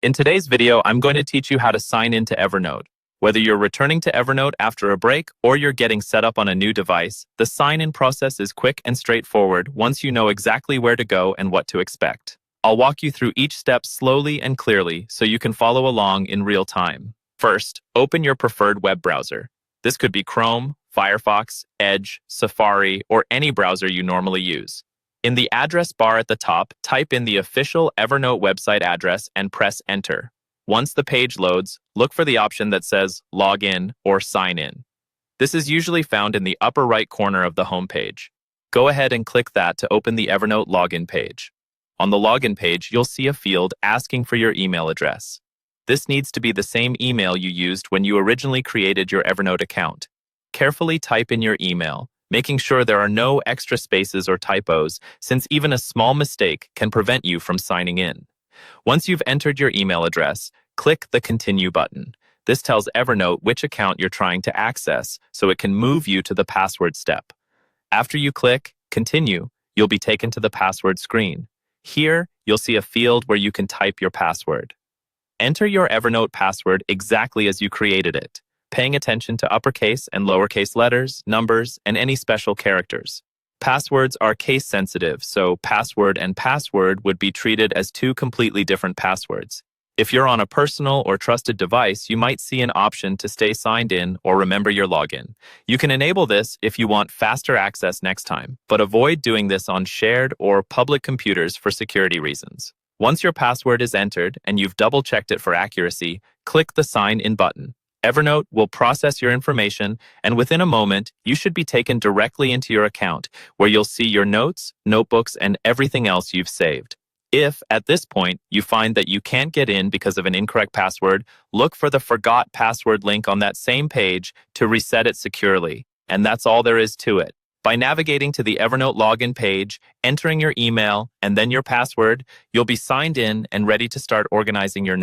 In today's video, I'm going to teach you how to sign into Evernote. Whether you're returning to Evernote after a break or you're getting set up on a new device, the sign-in process is quick and straightforward once you know exactly where to go and what to expect. I'll walk you through each step slowly and clearly so you can follow along in real time. First, open your preferred web browser. This could be Chrome, Firefox, Edge, Safari, or any browser you normally use. In the address bar at the top, type in the official Evernote website address and press Enter. Once the page loads, look for the option that says Log In or Sign In. This is usually found in the upper right corner of the home page. Go ahead and click that to open the Evernote login page. On the login page, you'll see a field asking for your email address. This needs to be the same email you used when you originally created your Evernote account. Carefully type in your email, making sure there are no extra spaces or typos, since even a small mistake can prevent you from signing in. Once you've entered your email address, click the Continue button. This tells Evernote which account you're trying to access, so it can move you to the password step. After you click Continue, you'll be taken to the password screen. Here, you'll see a field where you can type your password. Enter your Evernote password exactly as you created it, paying attention to uppercase and lowercase letters, numbers, and any special characters. Passwords are case-sensitive, so password and password would be treated as two completely different passwords. If you're on a personal or trusted device, you might see an option to stay signed in or remember your login. You can enable this if you want faster access next time, but avoid doing this on shared or public computers for security reasons. Once your password is entered and you've double-checked it for accuracy, click the Sign In button. Evernote will process your information, and within a moment, you should be taken directly into your account, where you'll see your notes, notebooks, and everything else you've saved. If, at this point, you find that you can't get in because of an incorrect password, look for the Forgot Password link on that same page to reset it securely. And that's all there is to it. By navigating to the Evernote login page, entering your email, and then your password, you'll be signed in and ready to start organizing your